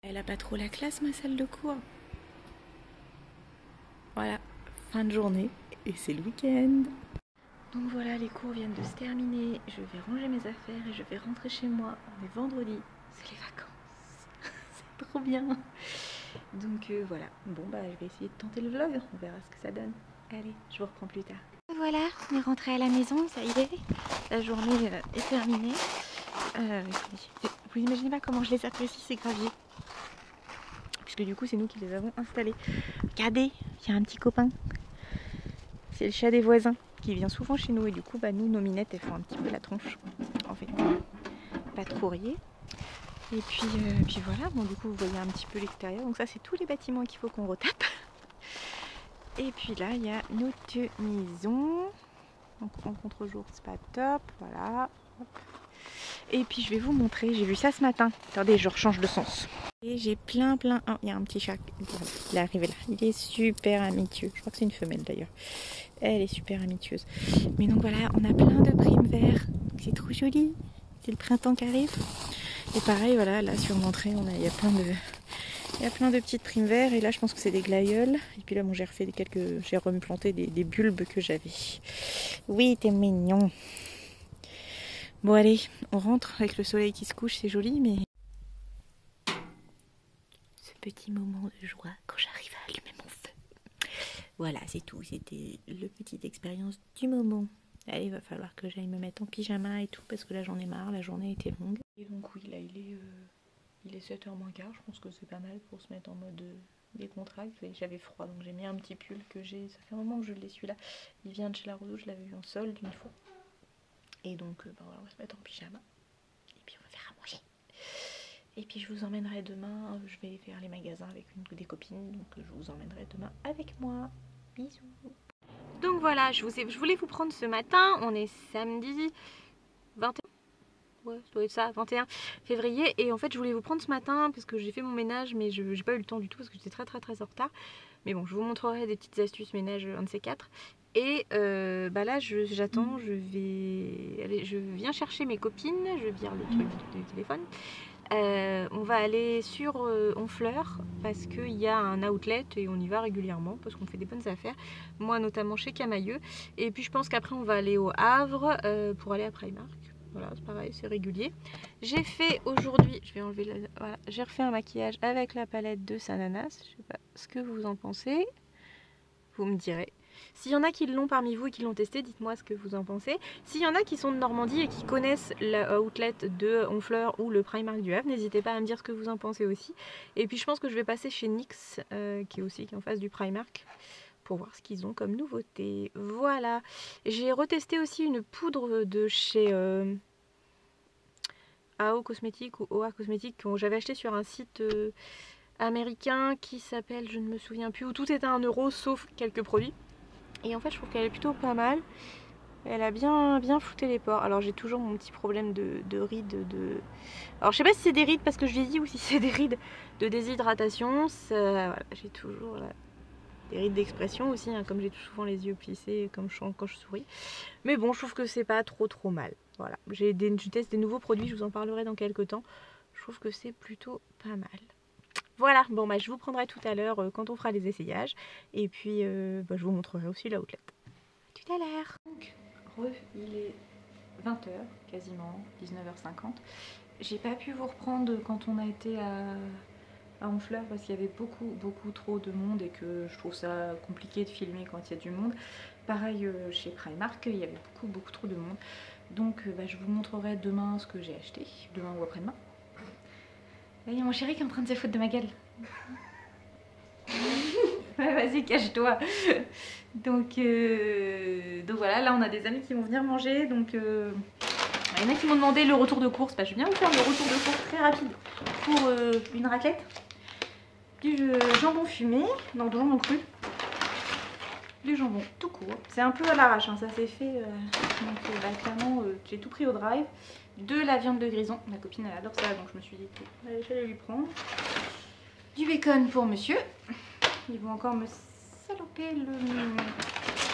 Elle a pas trop la classe, ma salle de cours. Voilà, fin de journée et c'est le week-end. Donc voilà, les cours viennent de se terminer. Je vais ranger mes affaires et je vais rentrer chez moi. On est vendredi, c'est les vacances. C'est trop bien. Donc voilà, bon bah je vais essayer de tenter le vlog. On verra ce que ça donne. Allez, je vous reprends plus tard. Voilà, on est rentré à la maison, ça y est. La journée est terminée. Vous imaginez pas comment je les apprécie ces graviers. Puisque du coup c'est nous qui les avons installés. Regardez, il y a un petit copain. C'est le chat des voisins qui vient souvent chez nous et du coup bah, nous nos minettes elles font un petit peu la tronche en fait, pas de courrier. Et puis voilà, bon du coup vous voyez un petit peu l'extérieur, donc ça c'est tous les bâtiments qu'il faut qu'on retape. Et puis là il y a notre maison, donc en contre-jour c'est pas top, voilà. Hop. Et puis je vais vous montrer, j'ai vu ça ce matin, attendez je rechange de sens. Et j'ai plein, oh, il y a un petit chat, il est arrivé là, il est super amitieux, je crois que c'est une femelle d'ailleurs. Elle est super amitueuse. Mais donc voilà, on a plein de primes verts. C'est trop joli. C'est le printemps qui arrive. Et pareil, voilà, là sur l'entrée, il y a plein de petites primes verts. Et là, je pense que c'est des glaïeuls. Et puis là, bon, j'ai replanté des bulbes que j'avais. Oui, t'es mignon. Bon, allez, on rentre avec le soleil qui se couche. C'est joli, mais ce petit moment de joie quand j'arrive à allumer mon feu. Voilà, c'est tout. C'était la petite expérience du moment. Allez, il va falloir que j'aille me mettre en pyjama et tout, parce que là j'en ai marre, la journée était longue. Et donc oui, là il est 7h moins quart, je pense que c'est pas mal pour se mettre en mode décontracte. J'avais froid, donc j'ai mis un petit pull que j'ai, ça fait un moment que je l'ai celui-là. Il vient de chez la Roseau, je l'avais eu en solde une fois. Et donc ben voilà, on va se mettre en pyjama. Et puis on va faire à manger. Et puis je vous emmènerai demain, je vais faire les magasins avec des copines, donc je vous emmènerai demain avec moi. Bisous. Donc voilà, je voulais vous prendre ce matin, on est samedi 21, ouais, ça doit être ça, 21 février. Et en fait je voulais vous prendre ce matin parce que j'ai fait mon ménage mais j'ai pas eu le temps du tout parce que j'étais très en retard. Mais bon, je vous montrerai des petites astuces ménage, un de ces quatre. Et bah là j'attends, je viens chercher mes copines, je vire le truc du téléphone. On va aller sur Honfleur parce qu'il y a un outlet et on y va régulièrement parce qu'on fait des bonnes affaires. Moi notamment chez Camailleux. Et puis je pense qu'après on va aller au Havre pour aller à Primark. Voilà, c'est pareil, c'est régulier. J'ai fait aujourd'hui, je vais enlever voilà, j'ai refait un maquillage avec la palette de Sananas. Je sais pas ce que vous en pensez. Vous me direz. S'il y en a qui l'ont parmi vous et qui l'ont testé, dites-moi ce que vous en pensez. S'il y en a qui sont de Normandie et qui connaissent la outlet de Honfleur ou le Primark du Havre, n'hésitez pas à me dire ce que vous en pensez aussi. Et puis je pense que je vais passer chez NYX, qui est en face du Primark, pour voir ce qu'ils ont comme nouveauté. Voilà. J'ai retesté aussi une poudre de chez AO Cosmétique ou OA Cosmétique que j'avais acheté sur un site américain qui s'appelle, je ne me souviens plus, où tout est à 1 € sauf quelques produits. Et en fait je trouve qu'elle est plutôt pas mal. Elle a bien flouté les pores. Alors j'ai toujours mon petit problème de rides Alors je sais pas si c'est des rides parce que je vieillis ou si c'est des rides de déshydratation. Voilà, j'ai toujours des rides d'expression aussi, hein, comme j'ai tout souvent les yeux plissés quand je souris. Mais bon, je trouve que c'est pas trop mal. Voilà, je teste des nouveaux produits, je vous en parlerai dans quelques temps. Je trouve que c'est plutôt pas mal. Voilà, bon bah je vous prendrai tout à l'heure quand on fera les essayages. Et puis bah, je vous montrerai aussi la outlet. Tout à l'heure. Donc, il est 20h, quasiment 19h50. J'ai pas pu vous reprendre quand on a été à Honfleur parce qu'il y avait beaucoup trop de monde et que je trouve ça compliqué de filmer quand il y a du monde. Pareil chez Primark, il y avait beaucoup trop de monde. Donc bah, je vous montrerai demain ce que j'ai acheté, demain ou après-demain. Là, il y a mon chéri qui est en train de se foutre de ma gueule. Ouais, vas-y, cache-toi. Donc voilà, là on a des amis qui vont venir manger. Donc il y en a qui m'ont demandé le retour de course. Bah, je viens vous faire le retour de course très rapide pour une raclette. Du jambon fumé, non, du jambon cru. Du jambon tout court. C'est un peu à l'arrache, hein, ça s'est fait. Donc bah, clairement, j'ai tout pris au drive. De la viande de grison. Ma copine elle adore ça, donc je me suis dit que j'allais lui prendre. Du bacon pour monsieur. Ils vont encore me saloper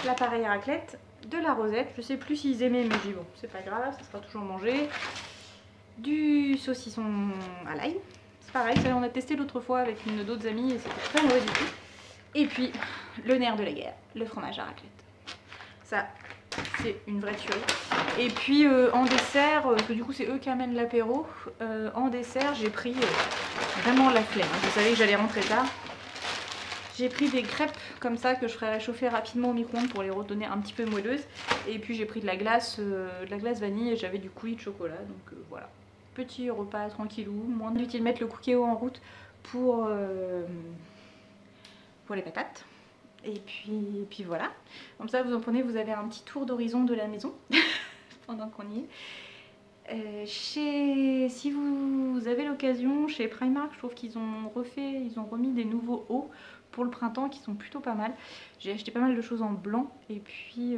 l'appareil à raclette. De la rosette, je sais plus s'ils aimaient, mais j'ai dit bon, c'est pas grave, ça sera toujours mangé. Du saucisson à l'ail, parce pareil, ça on a testé l'autre fois avec une d'autres amies et c'était très mauvais du tout. Et puis le nerf de la guerre, le fromage à raclette. Ça, c'est une vraie tuerie. Et puis en dessert, parce que du coup c'est eux qui amènent l'apéro, en dessert j'ai pris vraiment la flemme. Je savais que j'allais rentrer tard. J'ai pris des crêpes comme ça que je ferai réchauffer rapidement au micro-ondes pour les redonner un petit peu moelleuses. Et puis j'ai pris de la glace vanille et j'avais du coulis de chocolat. Donc voilà, petit repas tranquillou. Moins inutile de mettre le Cookéo en route pour les patates. Et puis voilà, comme ça vous en prenez, vous avez un petit tour d'horizon de la maison pendant qu'on y est. Si vous avez l'occasion, chez Primark, je trouve qu'ils ont remis des nouveaux hauts pour le printemps qui sont plutôt pas mal. J'ai acheté pas mal de choses en blanc et puis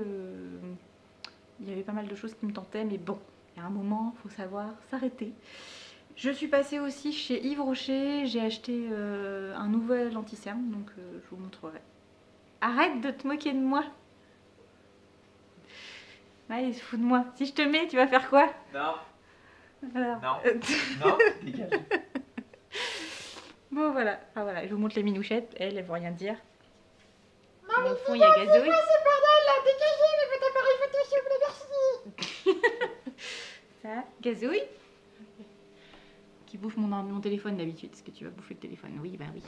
il y avait pas mal de choses qui me tentaient, mais bon, il y a un moment, il faut savoir s'arrêter. Je suis passée aussi chez Yves Rocher, j'ai acheté un nouvel anti-cerne, donc je vous montrerai. Arrête de te moquer de moi. Ouais, il se fout de moi. Si je te mets, tu vas faire quoi? Non. Alors. Non. Non, dégage. Bon voilà. Ah voilà, je vous montre les minouchettes. Elles vont rien dire. Au fond, il y a Gazouille. C'est bordel là, dégagez, mais votre appareil photo s'il vous plaît, merci. Ça, Gazouille. Qui bouffe mon téléphone d'habitude. Est-ce que tu vas bouffer le téléphone? Oui, bah oui.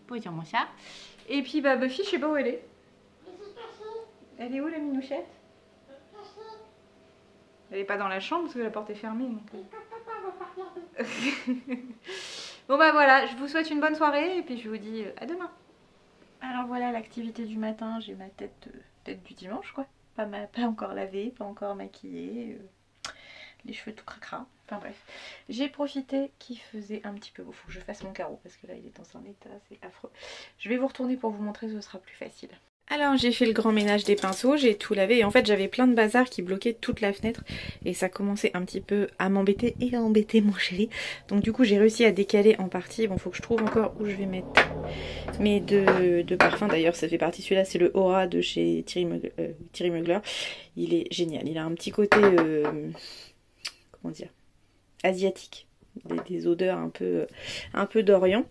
Bonjour mon chat. Et puis bah Buffy, je sais pas où elle est. Elle est où la minouchette? Elle est pas dans la chambre parce que la porte est fermée. Donc... Bon bah voilà, je vous souhaite une bonne soirée et puis je vous dis à demain. Alors voilà l'activité du matin, j'ai ma tête du dimanche quoi. Pas encore lavée, pas encore maquillée, les cheveux tout cracra. Enfin bref, j'ai profité qu'il faisait un petit peu beau. Faut que je fasse mon carreau parce que là il est dans un état, c'est affreux. Je vais vous retourner pour vous montrer, ce sera plus facile. Alors j'ai fait le grand ménage des pinceaux, j'ai tout lavé et en fait j'avais plein de bazar qui bloquaient toute la fenêtre et ça commençait un petit peu à m'embêter et à embêter mon chéri. Donc du coup j'ai réussi à décaler en partie. Bon, faut que je trouve encore où je vais mettre mes deux parfums. D'ailleurs ça fait partie, celui-là c'est le Aura de chez Thierry Mugler. Il est génial, il a un petit côté comment dire, asiatique, des odeurs un peu d'Orient.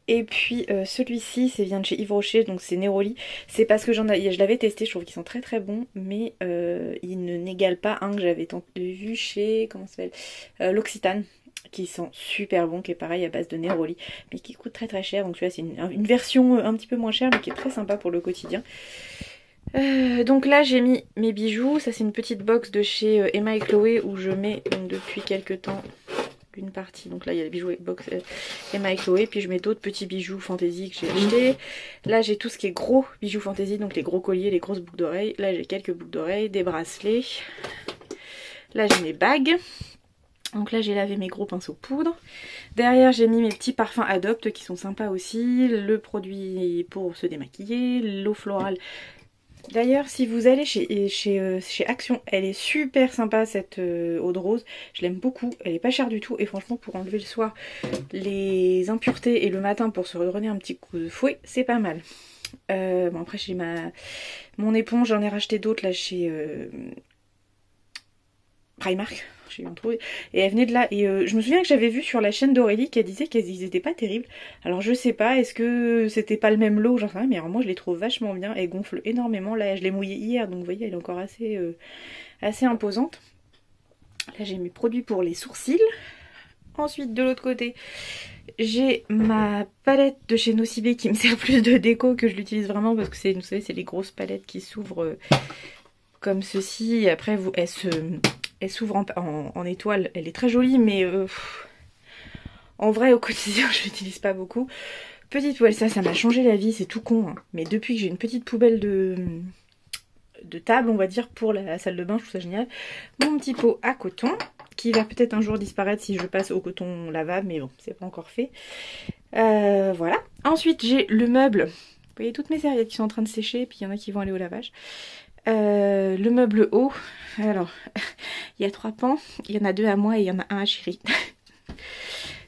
Et puis celui-ci, c'est vient de chez Yves Rocher, donc c'est Neroli. C'est parce que je l'avais testé, je trouve qu'ils sont très très bons, mais ils ne n'égalent pas un que j'avais vu chez, comment ça s'appelle, l'Occitane, qui sont super bons, qui est pareil à base de Neroli, mais qui coûte très très cher. Donc celui-là c'est une version un petit peu moins chère, mais qui est très sympa pour le quotidien. Donc là j'ai mis mes bijoux, ça c'est une petite box de chez Emma et Chloé où je mets donc, depuis quelques temps une partie. Donc là il y a les bijoux box Emma et Chloé, puis je mets d'autres petits bijoux fantaisie que j'ai achetés. Là j'ai tout ce qui est gros bijoux fantaisie, donc les gros colliers, les grosses boucles d'oreilles. Là j'ai quelques boucles d'oreilles, des bracelets. Là j'ai mes bagues. Donc là j'ai lavé mes gros pinceaux poudre. Derrière j'ai mis mes petits parfums Adopt qui sont sympas aussi. Le produit pour se démaquiller, l'eau florale. D'ailleurs si vous allez chez Action, elle est super sympa cette eau de rose. Je l'aime beaucoup, elle est pas chère du tout. Et franchement pour enlever le soir les impuretés et le matin pour se redonner un petit coup de fouet, c'est pas mal. Bon après j'ai mon éponge, j'en ai racheté d'autres là chez Primark. J'ai trouvé. Et elle venait de là. Et je me souviens que j'avais vu sur la chaîne d'Aurélie qu'elle disait qu'ils étaient pas terribles. Alors je sais pas, est-ce que c'était pas le même lot, j'en sais rien, mais alors moi je les trouve vachement bien. Elle gonfle énormément. Là je l'ai mouillée hier, donc vous voyez elle est encore assez imposante. Là j'ai mes produits pour les sourcils. Ensuite de l'autre côté j'ai ma palette de chez Nocibé qui me sert plus de déco que je l'utilise vraiment parce que c'est, vous savez, c'est les grosses palettes qui s'ouvrent comme ceci. Et après elle s'ouvre en étoile, elle est très jolie, mais en vrai au quotidien je l'utilise pas beaucoup. Petite poêle, ça m'a changé la vie, c'est tout con, hein. Mais depuis que j'ai une petite poubelle de table, on va dire, pour la salle de bain, je trouve ça génial. Mon petit pot à coton, qui va peut-être un jour disparaître si je passe au coton lavable, mais bon, c'est pas encore fait. Voilà. Ensuite j'ai le meuble, vous voyez toutes mes serviettes qui sont en train de sécher, puis il y en a qui vont aller au lavage. Le meuble haut, alors il y a 3 pans, il y en a 2 à moi et il y en a un à Chéri.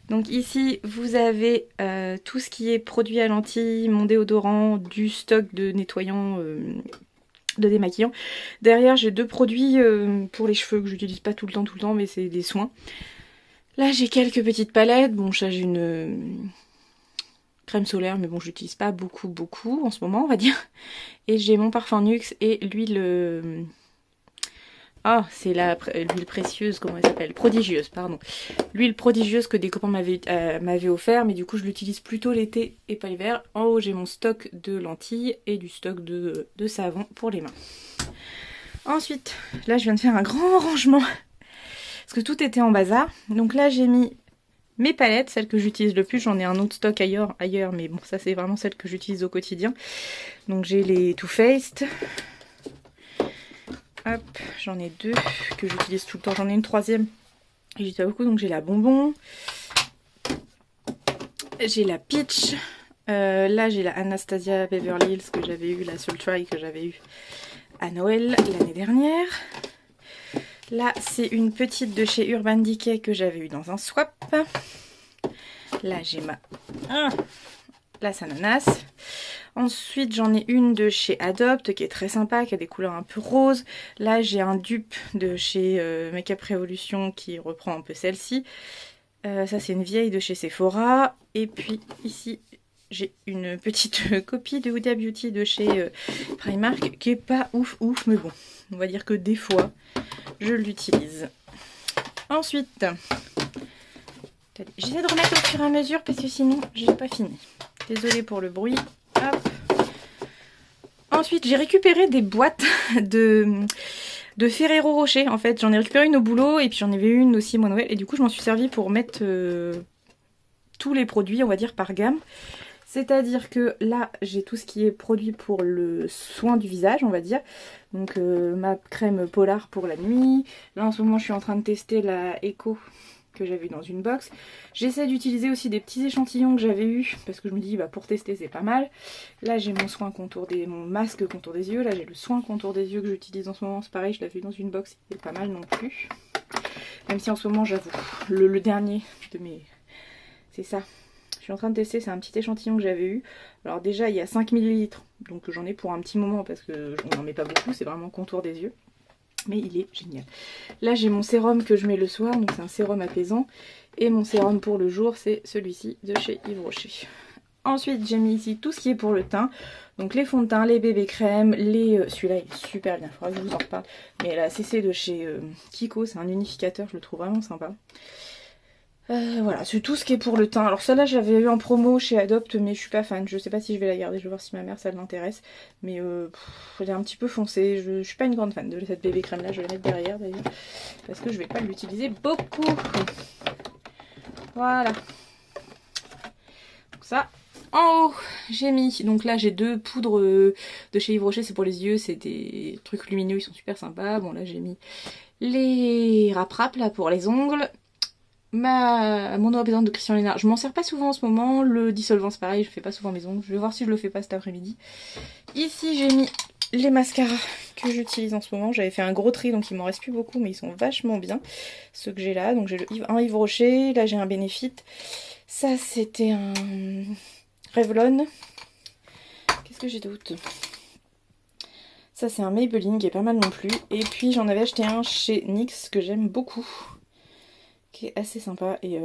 Donc ici vous avez tout ce qui est produit à lentilles, mon déodorant, du stock de nettoyant, de démaquillant. Derrière j'ai 2 produits pour les cheveux que j'utilise pas tout le temps mais c'est des soins. Là j'ai quelques petites palettes, bon j'ai une crème solaire mais bon j'utilise pas beaucoup en ce moment on va dire. Et j'ai mon parfum Nuxe et l'huile... Ah, c'est l'huile précieuse, comment elle s'appelle? Prodigieuse, pardon. L'huile prodigieuse que des copains m'avaient offert, mais du coup je l'utilise plutôt l'été et pas l'hiver. En haut j'ai mon stock de lentilles et du stock de savon pour les mains. Ensuite, là je viens de faire un grand rangement, parce que tout était en bazar. Donc là j'ai mis mes palettes, celles que j'utilise le plus. J'en ai un autre stock ailleurs, mais bon ça c'est vraiment celles que j'utilise au quotidien. Donc j'ai les Too Faced. Hop, j'en ai deux que j'utilise tout le temps. J'en ai une troisième. Et j'utilise pas beaucoup, donc j'ai la bonbon. J'ai la peach. Là, j'ai la Anastasia Beverly Hills que j'avais eu, la Soul Try que j'avais eu à Noël l'année dernière. Là, c'est une petite de chez Urban Decay que j'avais eu dans un swap. Là, j'ai la Sananas. Ensuite, j'en ai une de chez Adopt qui est très sympa, qui a des couleurs un peu roses. Là, j'ai un dupe de chez Makeup Revolution qui reprend un peu celle-ci. Ça, c'est une vieille de chez Sephora. Et puis ici, j'ai une petite copie de Huda Beauty de chez Primark qui est pas ouf, mais bon, on va dire que des fois, je l'utilise. Ensuite, j'essaie de remettre au fur et à mesure parce que sinon, j'ai pas fini. Désolée pour le bruit. Hop. Ensuite, j'ai récupéré des boîtes de Ferrero Rocher. En fait, j'en ai récupéré une au boulot et puis j'en avais une aussi moi Noël. Et du coup, je m'en suis servi pour mettre tous les produits, on va dire, par gamme. C'est-à-dire que là, j'ai tout ce qui est produit pour le soin du visage, on va dire. Donc, ma crème Polar pour la nuit. Là, en ce moment, je suis en train de tester la Eco que j'avais eu dans une box. J'essaie d'utiliser aussi des petits échantillons que j'avais eu parce que je me dis bah pour tester c'est pas mal. Là j'ai mon masque contour des yeux, là j'ai le soin contour des yeux que j'utilise en ce moment, c'est pareil, je l'avais eu dans une box, il est pas mal non plus. Même si en ce moment j'avoue, le dernier de mes... c'est ça. Je suis en train de tester, c'est un petit échantillon que j'avais eu. Alors déjà il y a 5 ml, donc j'en ai pour un petit moment parce que on n'en met pas beaucoup, c'est vraiment contour des yeux. Mais il est génial. Là j'ai mon sérum que je mets le soir, donc c'est un sérum apaisant. Et mon sérum pour le jour c'est celui-ci de chez Yves Rocher. Ensuite j'ai mis ici tout ce qui est pour le teint. Donc les fonds de teint, les bébés crèmes, celui-là il est super bien, il faudra que je vous en reparle. Mais la CC de chez Kiko, c'est un unificateur, je le trouve vraiment sympa. Voilà, c'est tout ce qui est pour le teint. Alors celle-là j'avais eu en promo chez Adopt mais je suis pas fan. Je sais pas si je vais la garder, je vais voir si ma mère ça l'intéresse. Mais elle est un petit peu foncée. Je suis pas une grande fan de cette bébé crème là, je vais la mettre derrière d'ailleurs. Parce que je vais pas l'utiliser beaucoup. Voilà. Donc ça. En haut j'ai mis, donc là j'ai deux poudres de chez Yves Rocher, c'est pour les yeux, c'est des trucs lumineux, ils sont super sympas. Bon là j'ai mis les rap là pour les ongles. Mon eau apaisante de Christian Lénard, je m'en sers pas souvent en ce moment. Le dissolvant c'est pareil, je fais pas souvent mes ongles. Je vais voir si je le fais pas cet après-midi. Ici j'ai mis les mascaras que j'utilise en ce moment. J'avais fait un gros tri donc il m'en reste plus beaucoup mais ils sont vachement bien. Ceux que j'ai là, donc j'ai un Yves Rocher, là j'ai un Benefit. Ça c'était un Revlon. Qu'est-ce que j'ai d'autre? Ça c'est un Maybelline qui est pas mal non plus. Et puis j'en avais acheté un chez NYX que j'aime beaucoup, qui est assez sympa et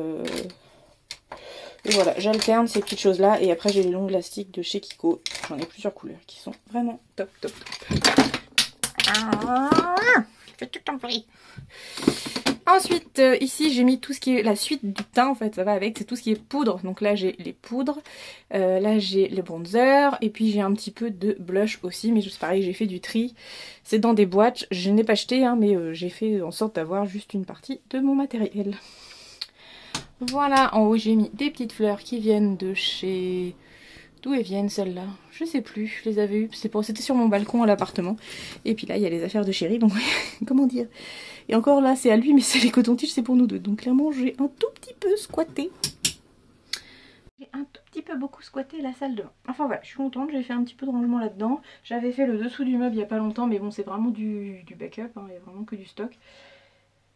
voilà, j'alterne ces petites choses là et après j'ai les longs élastiques de chez Kiko, j'en ai plusieurs couleurs qui sont vraiment top. Fais tout ton bruit. Ensuite ici j'ai mis tout ce qui est la suite du teint en fait, ça va avec, c'est tout ce qui est poudre. Donc là j'ai les poudres, là j'ai le bronzer et puis j'ai un petit peu de blush aussi, mais c'est pareil, j'ai fait du tri. C'est dans des boîtes, je n'ai pas acheté hein, mais j'ai fait en sorte d'avoir juste une partie de mon matériel. Voilà, en haut j'ai mis des petites fleurs qui viennent de chez... D'où elles viennent celles-là? Je sais plus, je les avais eues, c'était sur mon balcon à l'appartement. Et puis là il y a les affaires de chéri, donc comment dire. Et encore là c'est à lui mais c'est les cotons-tiges, c'est pour nous deux. Donc clairement j'ai un tout petit peu squatté. J'ai un tout petit peu beaucoup squatté la salle de bain. Enfin voilà, je suis contente, j'ai fait un petit peu de rangement là-dedans. J'avais fait le dessous du meuble il y a pas longtemps mais bon c'est vraiment du backup, hein, il y a vraiment que du stock.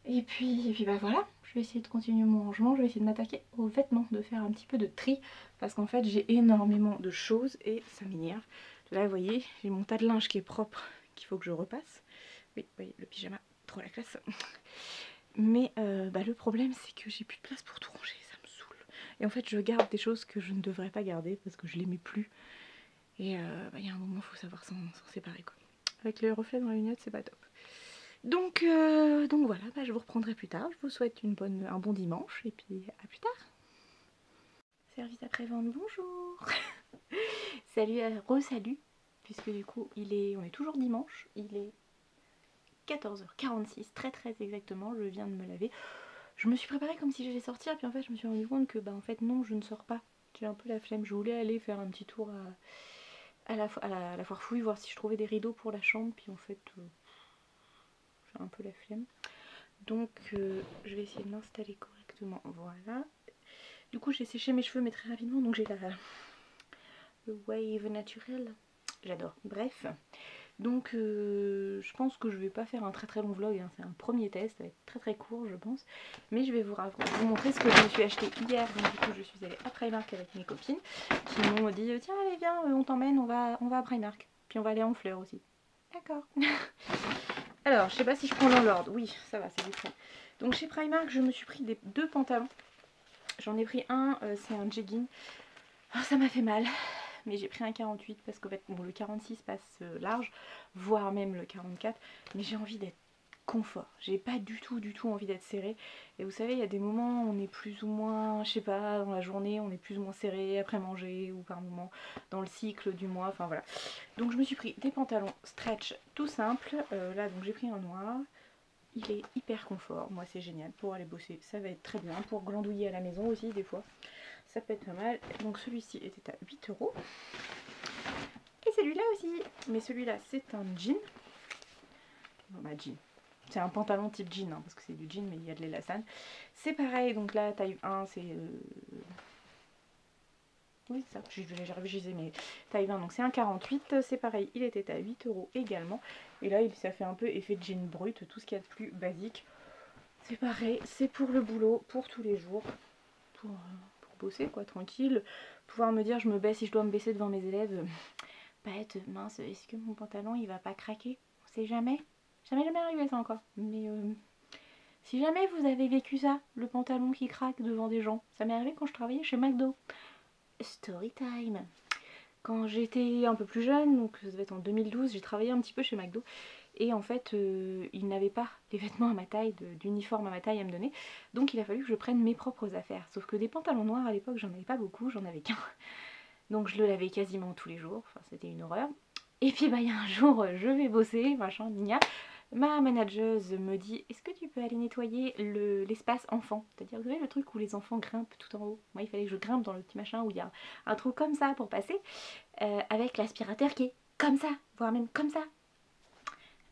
Et puis bah voilà, je vais essayer de continuer mon rangement, je vais essayer de m'attaquer aux vêtements, de faire un petit peu de tri. Parce qu'en fait j'ai énormément de choses et ça m'énerve. Là vous voyez, j'ai mon tas de linge qui est propre, qu'il faut que je repasse. Oui, vous voyez, le pyjama, trop la classe. Mais le problème c'est que j'ai plus de place pour tout ranger, ça me saoule. Et en fait je garde des choses que je ne devrais pas garder parce que je les mets plus. Et il y a un moment il faut savoir s'en séparer quoi. Avec les reflets dans la lunette c'est pas top. Donc voilà, je vous reprendrai plus tard. Je vous souhaite un bon dimanche et puis à plus tard. Service après-vente, bonjour. Salut, re-salut. Puisque du coup on est toujours dimanche, il est 14h46, très exactement, je viens de me laver. Je me suis préparée comme si j'allais sortir, puis en fait je me suis rendu compte que en fait non, je ne sors pas. J'ai un peu la flemme, je voulais aller faire un petit tour à la foire fouille, voir si je trouvais des rideaux pour la chambre, puis en fait j'ai un peu la flemme. Donc je vais essayer de l'installer correctement, voilà. Du coup j'ai séché mes cheveux mais très rapidement, donc j'ai le wave naturel, j'adore, bref. Donc je pense que je vais pas faire un très long vlog, hein. C'est un premier test, ça va être très court je pense. Mais je vais vous montrer ce que je me suis acheté hier. Donc du coup je suis allée à Primark avec mes copines qui m'ont dit tiens allez viens on t'emmène, on va à Primark. Puis on va aller en fleurs aussi. D'accord. Alors je sais pas si je prends dans l'ordre, oui ça va c'est vite fait. Donc chez Primark je me suis pris deux pantalons. J'en ai pris un, c'est un jegging. Oh, ça m'a fait mal. Mais j'ai pris un 48 parce qu'en fait bon, le 46 passe large, voire même le 44, mais j'ai envie d'être confort, j'ai pas du tout envie d'être serrée. Et vous savez il y a des moments où on est plus ou moins, je sais pas, dans la journée on est plus ou moins serré après manger ou par moment dans le cycle du mois, enfin voilà. Donc je me suis pris des pantalons stretch tout simples, là donc j'ai pris un noir. Il est hyper confort, moi c'est génial pour aller bosser, ça va être très bien, pour glandouiller à la maison aussi des fois. Ça peut être pas mal. Donc celui-ci était à 8 €. Et celui-là aussi. Mais celui-là c'est un jean. Non, jean. C'est un pantalon type jean, hein, parce que c'est du jean mais il y a de l'élastane. C'est pareil, donc là taille 1 c'est... Oui ça, j'ai révisé mais taille 20 donc c'est un 48. C'est pareil, il était à 8 € également. Et là ça fait un peu effet jean brut, tout ce qu'il y a de plus basique. C'est pareil, c'est pour le boulot, pour tous les jours. Pour bosser quoi, tranquille, pouvoir me dire je me baisse si je dois me baisser devant mes élèves, bête, mince, est-ce que mon pantalon il va pas craquer, on sait jamais, jamais arrivé ça encore, mais si jamais vous avez vécu ça, le pantalon qui craque devant des gens, ça m'est arrivé quand je travaillais chez McDo. Story time. Quand j'étais un peu plus jeune, donc ça devait être en 2012, j'ai travaillé un petit peu chez McDo. Et en fait, ils n'avaient pas les vêtements à ma taille, d'uniforme à ma taille à me donner. Donc il a fallu que je prenne mes propres affaires. Sauf que des pantalons noirs à l'époque, j'en avais pas beaucoup, j'en avais qu'un. Donc je le lavais quasiment tous les jours, enfin c'était une horreur. Et puis il y a un jour, je vais bosser, machin, gna. Ma manageuse me dit est-ce que tu peux aller nettoyer l'espace enfant, c'est-à-dire vous savez le truc où les enfants grimpent tout en haut. Moi il fallait que je grimpe dans le petit machin où il y a un trou comme ça pour passer, avec l'aspirateur qui est comme ça, voire même comme ça.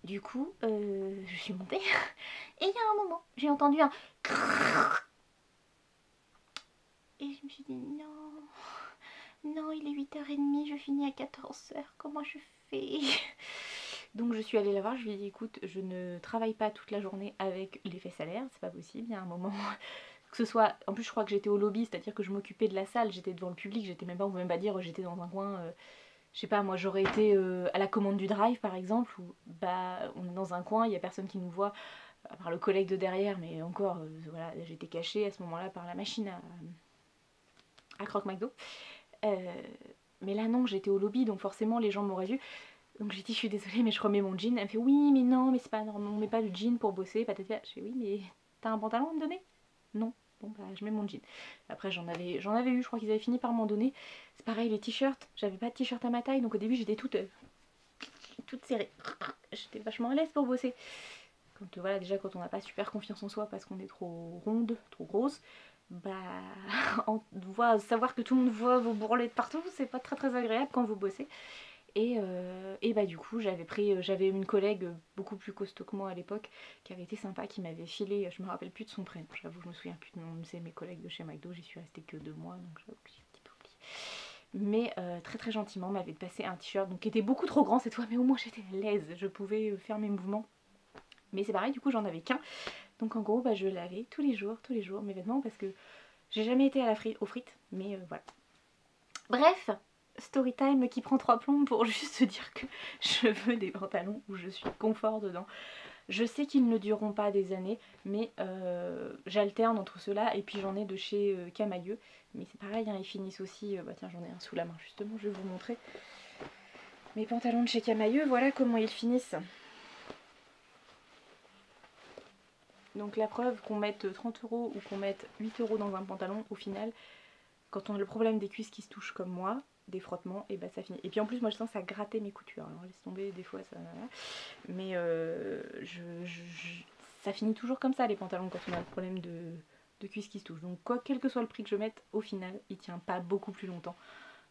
Du coup je suis montée et il y a un moment j'ai entendu un et je me suis dit non il est 8h30, je finis à 14h, comment je fais? Donc je suis allée la voir, je lui ai dit écoute, je ne travaille pas toute la journée avec les fesses à l'air, c'est pas possible, il y a un moment que ce soit, en plus je crois que j'étais au lobby, c'est-à-dire que je m'occupais de la salle, j'étais devant le public, j'étais même pas, on peut même pas dire j'étais dans un coin, je sais pas moi j'aurais été à la commande du drive par exemple, où bah on est dans un coin, il y a personne qui nous voit, à part le collègue de derrière, mais encore voilà, j'étais cachée à ce moment-là par la machine à Croque McDo. Mais là non, j'étais au lobby donc forcément les gens m'auraient vu. Donc j'ai dit je suis désolée mais je remets mon jean. Elle me fait oui mais non mais c'est pas normal, on met pas le jean pour bosser, peut-être. Je fais oui mais t'as un pantalon à me donner? Non. Bon bah je mets mon jean. Après j'en avais eu, je crois qu'ils avaient fini par m'en donner. C'est pareil les t-shirts, j'avais pas de t-shirt à ma taille donc au début j'étais toute serrée. J'étais vachement à l'aise pour bosser. Quand voilà déjà quand on n'a pas super confiance en soi parce qu'on est trop ronde, trop grosse, bah savoir que tout le monde voit vos bourrelets de partout, c'est pas très agréable quand vous bossez. Et bah du coup j'avais une collègue beaucoup plus costaud que moi à l'époque qui avait été sympa, qui m'avait filé, je me rappelle plus de son prénom, j'avoue je me souviens plus de nom, c'est mes collègues de chez McDo, j'y suis restée que 2 mois donc j'avoue que j'ai un petit peu oublié. Mais très gentiment m'avait passé un t-shirt donc qui était beaucoup trop grand cette fois, mais au moins j'étais à l'aise, je pouvais faire mes mouvements. Mais c'est pareil, du coup j'en avais qu'un, donc en gros bah, je lavais tous les jours mes vêtements parce que j'ai jamais été aux frites, mais voilà. Bref, story time qui prend 3 plombs pour juste dire que je veux des pantalons où je suis confort dedans. Je sais qu'ils ne dureront pas des années, mais j'alterne entre ceux-là et puis j'en ai de chez Camailleux. Mais c'est pareil, hein, ils finissent aussi... bah tiens, j'en ai un sous la main justement, je vais vous montrer. Mes pantalons de chez Camailleux, voilà comment ils finissent. Donc la preuve qu'on mette 30 € ou qu'on mette 8 € dans un pantalon, au final, quand on a le problème des cuisses qui se touchent comme moi, des frottements, et bah ça finit. Et puis en plus moi je sens que ça grattait mes coutures, alors laisse tomber, des fois ça... Mais ça finit toujours comme ça les pantalons quand on a le problème de cuisses qui se touchent. Donc quoi, quel que soit le prix que je mette, au final il tient pas beaucoup plus longtemps.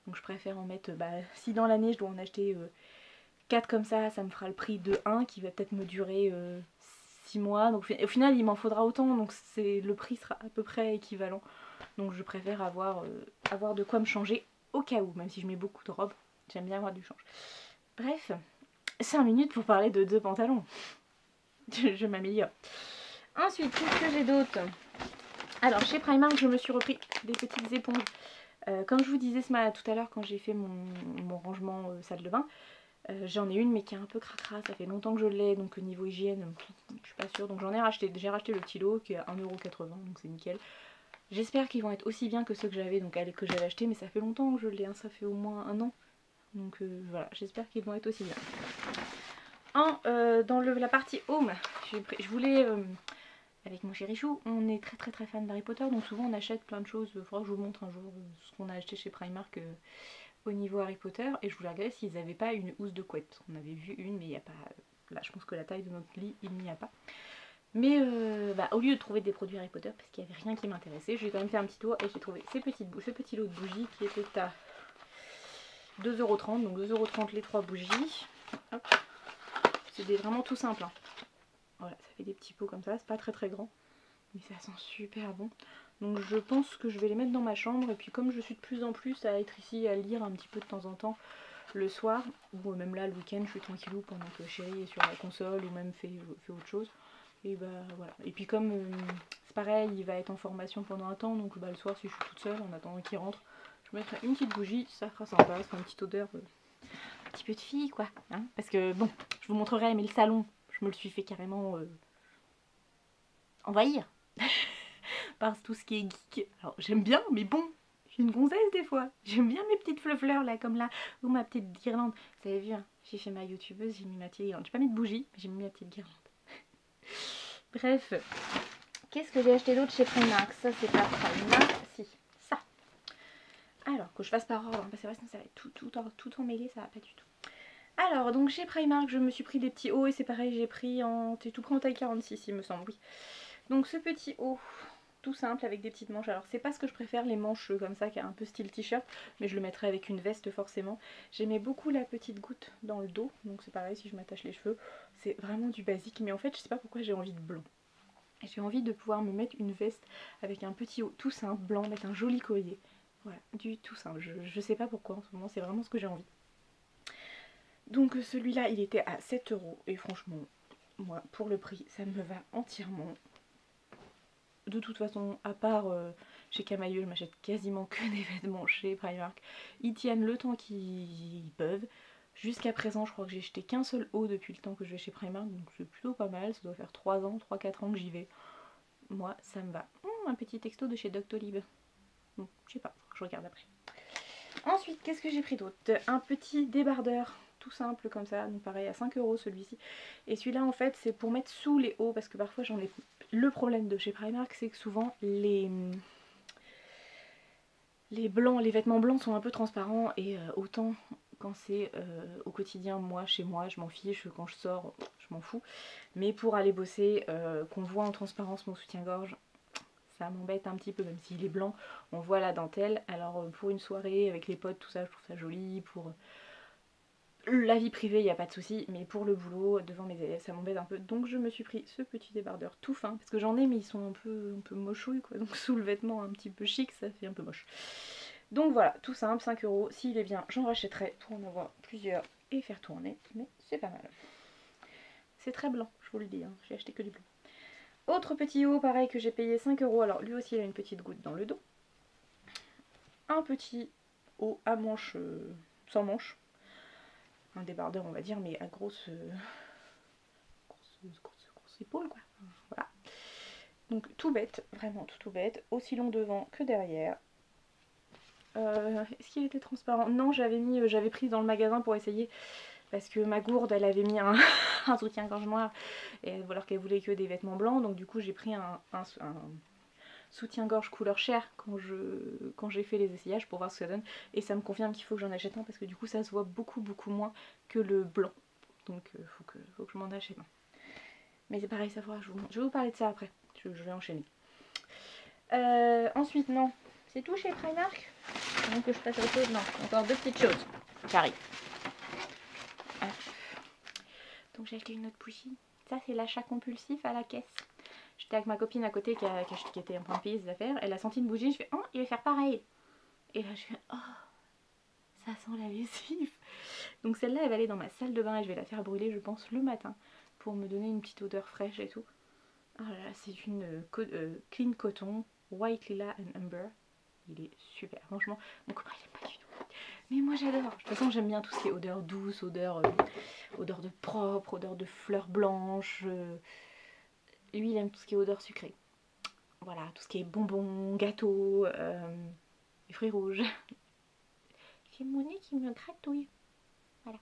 Donc je préfère en mettre, si dans l'année je dois en acheter 4 comme ça me fera le prix de 1 qui va peut-être me durer 6 mois. Donc au final il m'en faudra autant, donc le prix sera à peu près équivalent. Donc je préfère avoir de quoi me changer au cas où, même si je mets beaucoup de robes, j'aime bien avoir du change. Bref, 5 minutes pour parler de 2 pantalons. Je m'améliore. Ensuite, qu'est-ce que j'ai d'autre? Alors chez Primark, je me suis repris des petites éponges. Comme je vous disais tout à l'heure quand j'ai fait mon rangement salle de bain, j'en ai une mais qui est un peu cracra, ça fait longtemps que je l'ai, donc au niveau hygiène, je suis pas sûre. Donc j'en ai racheté, j'ai racheté le petit lot qui est à 1,80 €, donc c'est nickel. J'espère qu'ils vont être aussi bien que ceux que j'avais acheté, mais ça fait longtemps que je l'ai, hein, ça fait au moins 1 an. Donc voilà, j'espère qu'ils vont être aussi bien. Dans la partie home, je voulais, avec mon chérichou, on est très fan d'Harry Potter, donc souvent on achète plein de choses. Il faudra que je vous montre un jour ce qu'on a acheté chez Primark au niveau Harry Potter. Et je voulais regarder s'ils n'avaient pas une housse de couette. On avait vu une, mais il n'y a pas... Là, je pense que la taille de notre lit, il n'y a pas. Mais au lieu de trouver des produits Harry Potter, parce qu'il n'y avait rien qui m'intéressait, j'ai quand même fait un petit tour et j'ai trouvé ce petit lot de bougies qui était à 2,30 €, donc 2,30 € les 3 bougies. C'est vraiment tout simple, hein. Voilà, ça fait des petits pots comme ça, c'est pas très grand, mais ça sent super bon. Donc je pense que je vais les mettre dans ma chambre, et puis comme je suis de plus en plus à être ici à lire un petit peu de temps en temps le soir, ou même là le week-end, je suis tranquillou pendant que chérie est sur la console ou même fait autre chose. Et voilà. Et puis comme c'est pareil, il va être en formation pendant un temps, donc le soir si je suis toute seule en attendant qu'il rentre, je mettrai une petite bougie, ça fera sympa, ça fera une petite odeur, un petit peu de fille quoi. Hein, parce que bon, je vous montrerai, mais le salon, je me le suis fait carrément envahir par tout ce qui est geek. Alors j'aime bien, mais bon, je suis une gonzesse des fois. J'aime bien mes petites fleurs là, comme là, ou ma petite guirlande. Vous avez vu, hein, j'ai fait ma youtubeuse, j'ai mis ma petite guirlande. J'ai pas mis de bougie, mais j'ai mis ma petite guirlande. Bref, qu'est-ce que j'ai acheté d'autre chez Primark? Ça c'est pas Primark, si, ça. Alors que je fasse par ordre, hein, parce que sinon ça va être tout emmêlé, ça va pas du tout. Alors donc chez Primark je me suis pris des petits hauts et c'est pareil, j'ai pris t'es tout pris en taille 46 il me semble, oui. Donc ce petit haut tout simple avec des petites manches, alors c'est pas ce que je préfère, les manches comme ça qui est un peu style t-shirt, mais je le mettrai avec une veste forcément. J'aimais beaucoup la petite goutte dans le dos, donc c'est pareil si je m'attache les cheveux, c'est vraiment du basique, mais en fait je sais pas pourquoi j'ai envie de blanc. J'ai envie de pouvoir me mettre une veste avec un petit haut tout simple, blanc, avec un joli collier. Voilà, du tout simple, je sais pas pourquoi en ce moment, c'est vraiment ce que j'ai envie. Donc celui-là il était à 7 € et franchement moi pour le prix ça me va entièrement. De toute façon à part chez Camailleux je m'achète quasiment que des vêtements chez Primark. Ils tiennent le temps qu'ils peuvent. Jusqu'à présent je crois que j'ai acheté qu'un seul haut depuis le temps que je vais chez Primark, donc c'est plutôt pas mal, ça doit faire 3-4 ans que j'y vais. Moi ça me va. Un petit texto de chez Doctolib. Bon, je sais pas, je regarde après. Ensuite qu'est-ce que j'ai pris d'autre? Un petit débardeur tout simple comme ça, donc pareil à 5 € celui-ci. Et celui-là en fait c'est pour mettre sous les hauts, parce que parfois j'en ai... Le problème de chez Primark c'est que souvent les vêtements blancs sont un peu transparents, et autant quand c'est au quotidien, moi chez moi je m'en fiche, quand je sors je m'en fous, mais pour aller bosser, qu'on voit en transparence mon soutien-gorge, ça m'embête un petit peu, même s'il est blanc, on voit la dentelle. Alors pour une soirée avec les potes, tout ça, je trouve ça joli. Pour la vie privée, il n'y a pas de souci, mais pour le boulot, devant mes élèves, ça m'embête un peu. Donc je me suis pris ce petit débardeur tout fin, parce que j'en ai, mais ils sont un peu mochouilles, quoi. Donc sous le vêtement un petit peu chic, ça fait un peu moche. Donc voilà, tout simple, 5 €. S'il est bien, j'en rachèterai pour en avoir plusieurs et faire tourner, mais c'est pas mal. C'est très blanc, je vous le dis, hein. J'ai acheté que du blanc. Autre petit haut, pareil, que j'ai payé 5 €. Alors lui aussi il a une petite goutte dans le dos. Un petit haut à manches, sans manches. Un débardeur on va dire, mais à grosse épaules quoi. Voilà. Donc tout bête, vraiment tout bête, aussi long devant que derrière. Est-ce qu'il était transparent? Non, j'avais pris dans le magasin pour essayer parce que ma gourde elle avait mis un, un soutien-gorge noir et alors qu'elle voulait que des vêtements blancs, donc du coup j'ai pris un soutien-gorge couleur chair quand j'ai fait les essayages pour voir ce que ça donne, et ça me confirme qu'il faut que j'en achète un parce que du coup ça se voit beaucoup moins que le blanc, donc faut que je m'en achète un. Mais c'est pareil, ça fera, je vais vous parler de ça après, je vais enchaîner. Ensuite non, c'est tout chez Primark. Donc que je passe à autre chose, non, encore deux petites choses qui arrivent. Donc j'ai acheté une autre bougie, ça c'est l'achat compulsif à la caisse. J'étais avec ma copine à côté qui était en train de payer ses affaires, elle a senti une bougie, je fais oh il va faire pareil. Et là je fais oh ça sent la lessive. Donc celle-là elle va aller dans ma salle de bain et je vais la faire brûler je pense le matin pour me donner une petite odeur fraîche et tout. Oh là là, c'est une Clean Cotton White Lila and Amber. Il est super, franchement mon copain il aime pas du tout. Mais moi j'adore. De toute façon j'aime bien tout ce qui est odeur douce, odeur de propre, odeur de fleurs blanches. Lui il aime tout ce qui est odeur sucrée. Voilà, tout ce qui est bonbons, gâteaux, et fruits rouges. J'ai mon nez qui me gratouille. Voilà.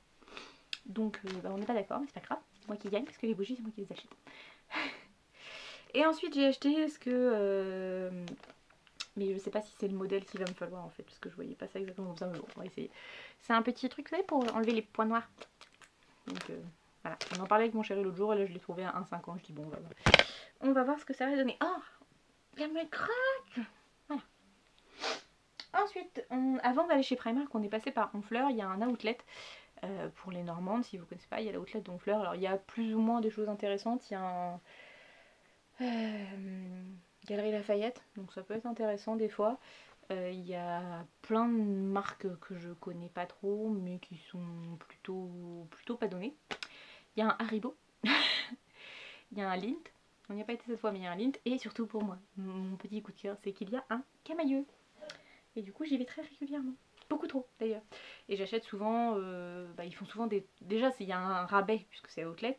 Donc bah, on n'est pas d'accord, mais c'est pas grave. C'est moi qui gagne parce que les bougies c'est moi qui les achète. Et ensuite j'ai acheté ce que... mais je sais pas si c'est le modèle qu'il va me falloir en fait, parce que je voyais pas ça exactement comme ça, mais bon, on va essayer. C'est un petit truc, vous savez, pour enlever les points noirs. Donc voilà, on en parlait avec mon chéri l'autre jour, et là je l'ai trouvé à 1,50, je dis bon, on va voir ce que ça va donner. Oh, il me craque. Voilà. Ensuite, avant d'aller chez Primark, on est passé par Honfleur, il y a un outlet. Pour les Normandes, si vous ne connaissez pas, il y a l'outlet d'Honfleur. Alors il y a plus ou moins des choses intéressantes, il y a un... Galerie Lafayette, donc ça peut être intéressant des fois. Il y a plein de marques que je connais pas trop, mais qui sont plutôt pas données. Il y a un Haribo, il y a un Lindt, on n'y a pas été cette fois, mais il y a un Lindt, et surtout pour moi, mon petit coup de cœur, c'est qu'il y a un Camailleux. Et du coup, j'y vais très régulièrement. Beaucoup trop d'ailleurs. Et j'achète souvent, ils font souvent des... Déjà, il y a un rabais, puisque c'est outlet.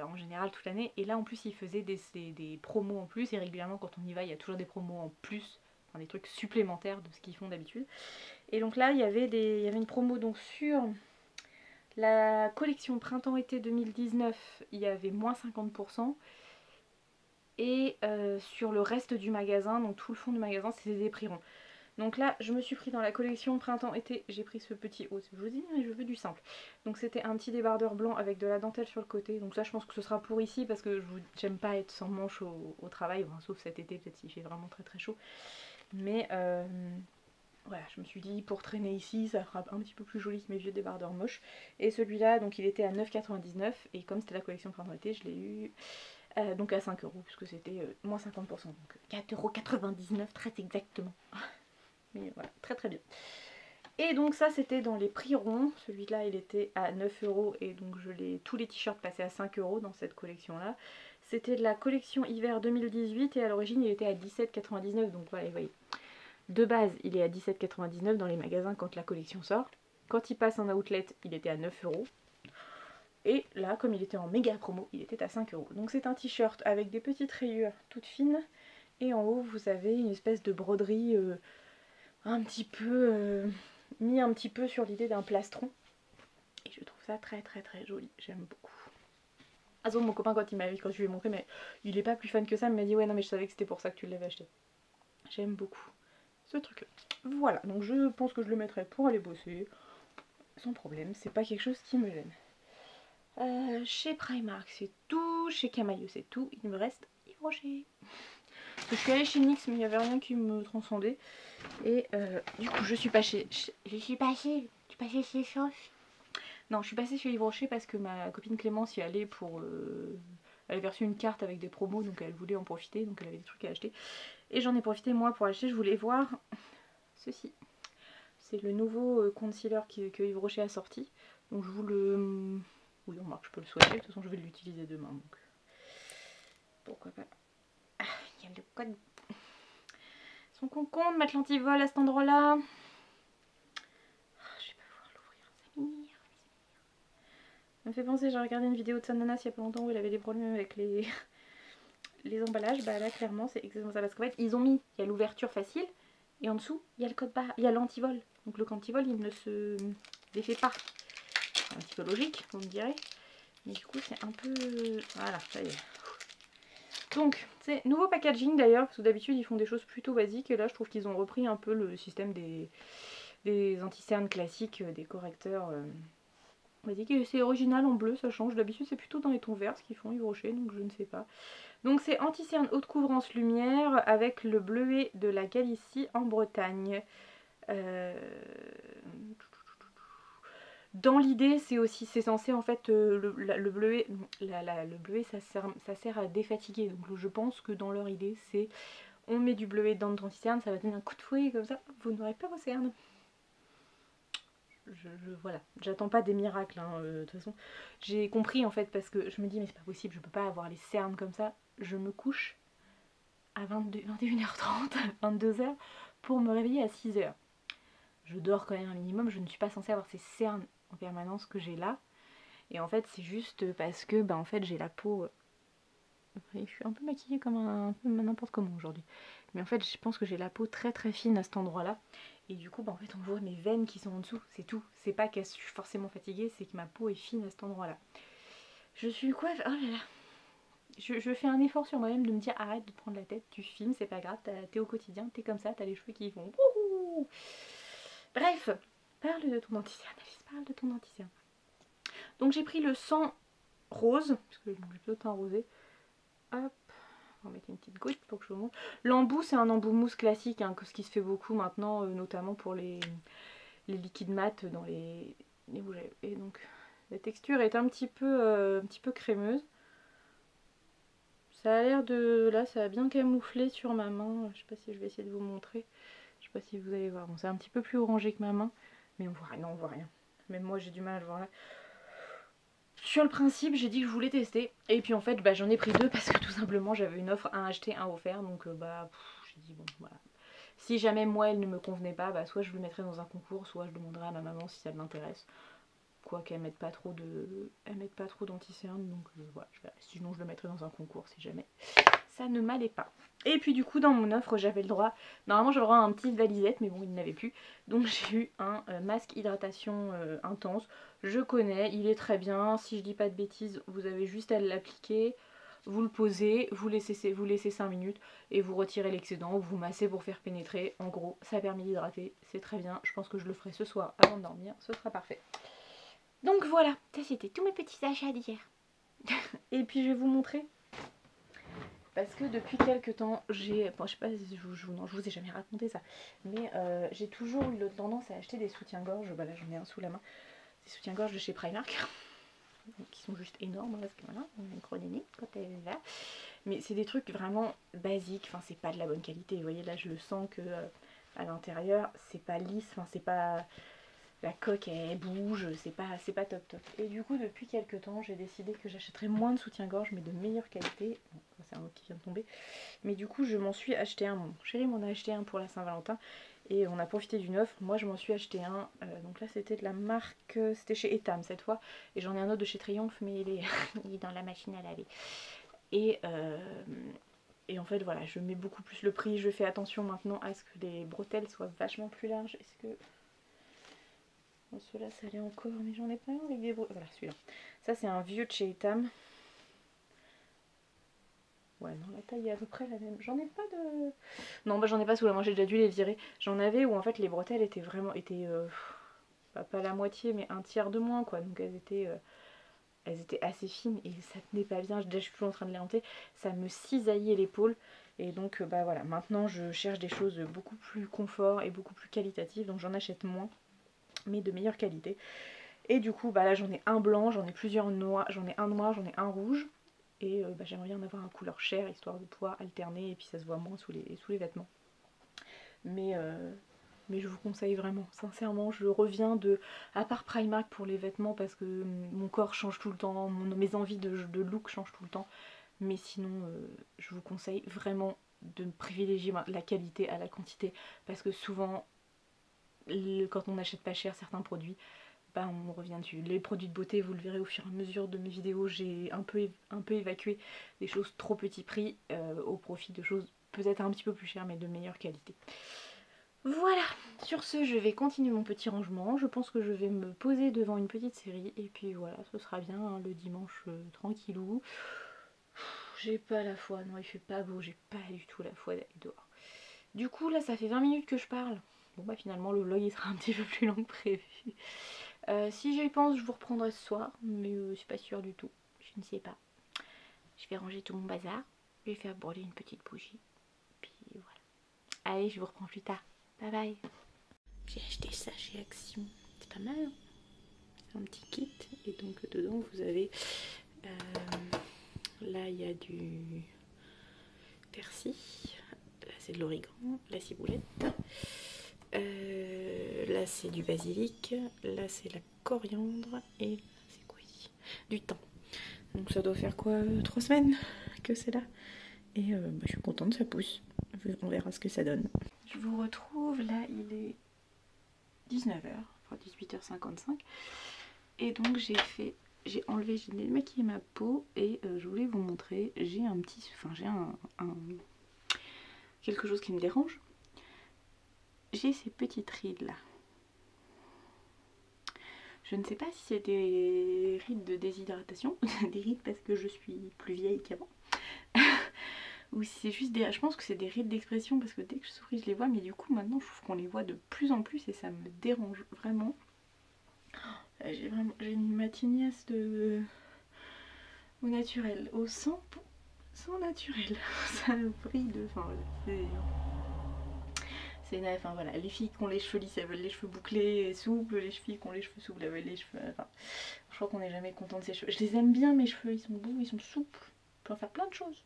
En général toute l'année, et là en plus ils faisaient des promos en plus, et régulièrement quand on y va il y a toujours des promos en plus, enfin, des trucs supplémentaires de ce qu'ils font d'habitude. Et donc là il y avait une promo donc sur la collection printemps-été 2019, il y avait moins 50%, et sur le reste du magasin, donc tout le fond du magasin, c'était des prix ronds. Donc là, je me suis pris dans la collection printemps-été, j'ai pris ce petit haut, je vous dis, mais je veux du simple. Donc c'était un petit débardeur blanc avec de la dentelle sur le côté. Donc ça, je pense que ce sera pour ici parce que j'aime pas être sans manche au travail, enfin, sauf cet été, peut-être s'il fait vraiment très chaud. Mais voilà, je me suis dit, pour traîner ici, ça fera un petit peu plus joli que mes vieux débardeurs moches. Et celui-là, donc il était à 9,99 €, et comme c'était la collection printemps-été, je l'ai eu... donc à 5 €, puisque c'était moins 50%, donc 4,99 € très exactement. Mais voilà, très bien. Et donc ça c'était dans les prix ronds, celui-là il était à 9 € et donc tous les t-shirts passaient à 5 € dans cette collection là. C'était de la collection hiver 2018 et à l'origine il était à 17,99 €, donc voilà, vous voyez. De base il est à 17,99 € dans les magasins quand la collection sort. Quand il passe en outlet il était à 9 €. Et là comme il était en méga promo il était à 5 €. Donc c'est un t-shirt avec des petites rayures toutes fines et en haut vous avez une espèce de broderie un petit peu mis un petit peu sur l'idée d'un plastron, et je trouve ça très joli, j'aime beaucoup. Ah mon copain quand je lui ai montré, mais il est pas plus fan que ça, il m'a dit ouais non mais je savais que c'était pour ça que tu l'avais acheté. J'aime beaucoup ce truc là. Voilà, donc je pense que je le mettrai pour aller bosser sans problème, c'est pas quelque chose qui me gêne. Chez Primark c'est tout, chez Camailleux c'est tout, il me reste Yves Rocher. Je suis allée chez NYX mais il n'y avait rien qui me transcendait. Et du coup je suis passée chez Sauce. Non, je suis passée chez Yves Rocher parce que ma copine Clémence y allait pour... elle avait reçu une carte avec des promos, donc elle voulait en profiter, donc elle avait des trucs à acheter. Et j'en ai profité moi pour acheter, je voulais voir ceci. C'est le nouveau concealer que Yves Rocher a sorti. Donc je vous le... Oui, on marque, je peux le swatcher, de toute façon je vais l'utiliser demain. Donc pourquoi pas. Ah, il y a le code. Son concombre, mettre l'antivol à cet endroit-là. Je vais pas pouvoir l'ouvrir, c'est mire. Ça me fait penser, j'ai regardé une vidéo de Sananas il y a pas longtemps où il avait des problèmes avec les emballages. Bah là clairement c'est exactement ça parce qu'en fait ils ont mis, il y a l'ouverture facile et en dessous il y a le code barre, il y a l'antivol. Donc le antivol il ne se défait pas. C'est un petit peu logique vous me direz. Mais du coup c'est un peu... Voilà, ça y est. Donc c'est nouveau packaging d'ailleurs parce que d'habitude ils font des choses plutôt basiques et là je trouve qu'ils ont repris un peu le système des anti-cernes classiques, des correcteurs basiques. Et c'est original en bleu, ça change. D'habitude c'est plutôt dans les tons verts ce qu'ils font Yves Rocher, donc je ne sais pas. Donc c'est anti-cerne haute couvrance lumière avec le bleuet de la Galicie en Bretagne. Dans l'idée c'est aussi, c'est censé en fait le bleuet, le bleuet ça sert à défatiguer. Donc je pense que dans leur idée c'est on met du bleuet dans notre anti-cerne, ça va donner un coup de fouet comme ça, vous n'aurez pas vos cernes. Voilà, j'attends pas des miracles hein, de toute façon. J'ai compris en fait parce que je me dis mais c'est pas possible, je peux pas avoir les cernes comme ça. Je me couche à 21h30, 22h pour me réveiller à 6h. Je dors quand même un minimum, je ne suis pas censée avoir ces cernes en permanence que j'ai là. Et en fait c'est juste parce que bah, en fait j'ai la peau... Je suis un peu maquillée comme un peu n'importe comment aujourd'hui. Mais en fait je pense que j'ai la peau très très fine à cet endroit là. Et du coup bah, en fait on voit mes veines qui sont en dessous, c'est tout. C'est pas que je suis forcément fatiguée, c'est que ma peau est fine à cet endroit là. Je suis quoi? Oh là là. Je fais un effort sur moi-même de me dire arrête de te prendre la tête, tu filmes, c'est pas grave, t'es au quotidien, t'es comme ça, t'as les cheveux qui vont... Wouhou. Bref, parle de ton anti-cerne, Alice, parle de ton anti-cerne. Donc j'ai pris le sang rose, parce que j'ai plutôt teint rosé. Hop, on va mettre une petite goutte pour que je vous montre. L'embout, c'est un embout mousse classique, hein, ce qui se fait beaucoup maintenant, notamment pour les liquides mat dans les rouges à lèvres. Et donc la texture est un petit peu crémeuse. Ça a l'air de... Là, ça a bien camouflé sur ma main. Je sais pas si je vais essayer de vous montrer. Je sais pas si vous allez voir. Bon, c'est un petit peu plus orangé que ma main. Mais on voit rien. Non, on voit rien. Même moi, j'ai du mal à le voir là. Sur le principe, j'ai dit que je voulais tester. Et puis en fait, bah, j'en ai pris deux parce que tout simplement, j'avais une offre, un acheté, un offert. Donc j'ai dit bon, voilà. Si jamais moi, elle ne me convenait pas, bah, soit je le mettrais dans un concours, soit je demanderai à ma maman si ça m'intéresse. Quoi qu'elle mette pas trop d'anti-cerne, donc voilà, sinon je le mettrai dans un concours si jamais ça ne m'allait pas. Et puis du coup dans mon offre j'avais le droit, normalement j'avais le droit à un petit valisette mais bon il n'avait plus, donc j'ai eu un masque hydratation intense. Je connais, il est très bien, si je dis pas de bêtises vous avez juste à l'appliquer, vous le posez, vous laissez 5 minutes et vous retirez l'excédent, vous massez pour faire pénétrer, en gros ça permet d'hydrater, c'est très bien, je pense que je le ferai ce soir avant de dormir, ce sera parfait. Donc voilà, ça c'était tous mes petits achats d'hier. Et puis je vais vous montrer. Parce que depuis quelques temps, j'ai... Bon, je sais pas si je vous ai jamais raconté ça. Mais j'ai toujours eu tendance à acheter des soutiens-gorge. Bah là j'en ai un sous la main. Des soutiens-gorge de chez Primark. Qui sont juste énormes. Parce que voilà, on a une chronénie quand elle est là. Mais c'est des trucs vraiment basiques. Enfin c'est pas de la bonne qualité. Vous voyez là je le sens que à l'intérieur c'est pas lisse. Enfin c'est pas... La coque elle bouge, c'est pas top top. Et du coup depuis quelques temps j'ai décidé que j'achèterais moins de soutien-gorge mais de meilleure qualité. Bon, c'est un autre qui vient de tomber. Mais du coup je m'en suis acheté un. Mon chéri m'en a acheté un pour la Saint-Valentin. Et on a profité d'une offre. Moi je m'en suis acheté un. Donc là c'était de la marque. C'était chez Etam cette fois. Et j'en ai un autre de chez Triomphe mais il est, il est dans la machine à laver. Et en fait voilà, je mets beaucoup plus le prix. Je fais attention maintenant à ce que les bretelles soient vachement plus larges. Est-ce que... Bon, ceux-là ça allait encore, mais j'en ai pas un avec des bretelles. Voilà celui-là. Ça c'est un vieux de chez Etam. Ouais non la taille est à peu près la même. J'en ai pas de... Non bah j'en ai pas sous la main, j'ai déjà dû les virer. J'en avais où en fait les bretelles étaient vraiment... pas la moitié mais un tiers de moins quoi. Donc elles étaient assez fines et ça tenait pas bien. Déjà je suis plus en train de les hanter. Ça me cisaillait l'épaule. Et donc bah voilà, maintenant je cherche des choses beaucoup plus confort et beaucoup plus qualitatives. Donc j'en achète moins mais de meilleure qualité. Et du coup bah là j'en ai un blanc, j'en ai plusieurs noirs, j'en ai un noir, j'en ai un rouge. Et bah, j'aimerais bien en avoir un couleur chair histoire de pouvoir alterner et puis ça se voit moins sous les vêtements. Mais je vous conseille vraiment, sincèrement, je reviens de... À part Primark pour les vêtements parce que mon corps change tout le temps, mes envies de look changent tout le temps. Mais sinon, je vous conseille vraiment de privilégier la qualité à la quantité. Parce que souvent, quand on n'achète pas cher certains produits, bah on revient dessus. Les produits de beauté, vous le verrez au fur et à mesure de mes vidéos, j'ai un peu évacué des choses trop petit prix au profit de choses peut-être un petit peu plus chères mais de meilleure qualité. Voilà, sur ce je vais continuer mon petit rangement, je pense que je vais me poser devant une petite série et puis voilà, ce sera bien hein, le dimanche tranquillou. J'ai pas la foi, non il fait pas beau, j'ai pas du tout la foi d'aller dehors. Du coup là ça fait 20 minutes que je parle, bon bah finalement le vlog il sera un petit peu plus long que prévu. Si j'y pense je vous reprendrai ce soir, mais c'est pas sûr du tout, je ne sais pas. Je vais ranger tout mon bazar, je vais faire brûler une petite bougie, puis voilà. Allez je vous reprends plus tard. Bye bye. J'ai acheté ça chez Action. C'est pas mal. Hein, c'est un petit kit. Et donc dedans vous avez... là il y a du persil. Là c'est de l'origan. La ciboulette. Là c'est du basilic. Là c'est la coriandre. Et là c'est quoi ici? Du thym. Donc ça doit faire quoi 3 semaines que c'est là. Et bah, je suis contente, ça pousse. On verra ce que ça donne. Je vous retrouve, là il est 19h, enfin 18h55. Et donc j'ai démaquillé ma peau et je voulais vous montrer, j'ai quelque chose qui me dérange. J'ai ces petites rides là. Je ne sais pas si c'est des rides de déshydratation ou des rides parce que je suis plus vieille qu'avant. Ou si c'est juste des... Je pense que c'est des rides d'expression parce que dès que je souris je les vois, mais du coup maintenant je trouve qu'on les voit de plus en plus et ça me dérange vraiment. J'ai une matignasse au naturel, au 100% naturel. Ça brille de... Enfin voilà, les filles qui ont les cheveux lisses elles veulent les cheveux bouclés et souples, les filles qui ont les cheveux souples elles veulent les cheveux... Enfin, je crois qu'on n'est jamais content de ses cheveux. Je les aime bien mes cheveux, ils sont beaux, ils sont souples, on peut en faire plein de choses.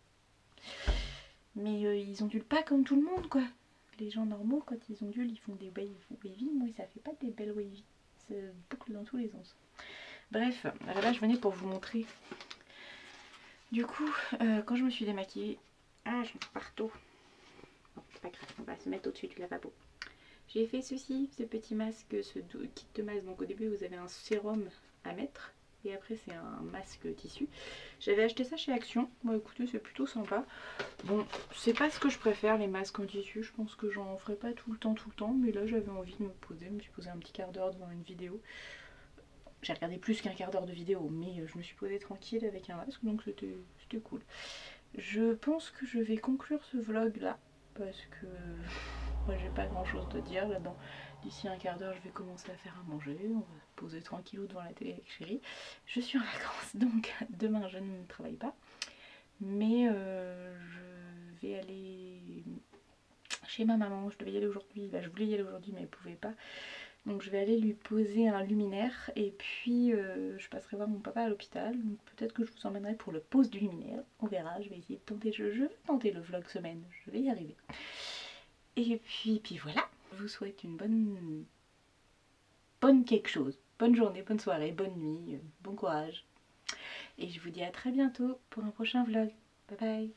Mais ils ondulent pas comme tout le monde quoi. Les gens normaux quand ils ondulent ils font des wavy, moi ça fait pas des belles wavy. Ça boucle dans tous les sens. Bref, alors là je venais pour vous montrer. Du coup, quand je me suis démaquillée, j'en ai partout. Bon, c'est pas grave, on va se mettre au-dessus du lavabo. J'ai fait ceci, ce petit masque, ce kit de masque. Donc au début vous avez un sérum à mettre. Et après c'est un masque tissu. J'avais acheté ça chez Action. Bon écoutez c'est plutôt sympa. Bon c'est pas ce que je préfère les masques en tissu. Je pense que j'en ferai pas tout le temps. Mais là j'avais envie de me poser. Je me suis posée un petit quart d'heure devant une vidéo. J'ai regardé plus qu'un quart d'heure de vidéo. Mais je me suis posée tranquille avec un masque. Donc c'était cool. Je pense que je vais conclure ce vlog là. Parce que moi j'ai pas grand chose de dire là-dedans. D'ici un quart d'heure je vais commencer à faire à manger, on va se poser tranquillou devant la télé avec chérie. Je suis en vacances donc demain je ne travaille pas. Mais je vais aller chez ma maman, je devais y aller aujourd'hui, je voulais y aller aujourd'hui mais elle pouvait pas. Donc je vais aller lui poser un luminaire et puis je passerai voir mon papa à l'hôpital. Donc peut-être que je vous emmènerai pour le pose du luminaire, on verra, je vais essayer de tenter, je vais tenter le vlog semaine, je vais y arriver. Et puis voilà, je vous souhaite une bonne quelque chose. Bonne journée, bonne soirée, bonne nuit, bon courage. Et je vous dis à très bientôt pour un prochain vlog. Bye bye.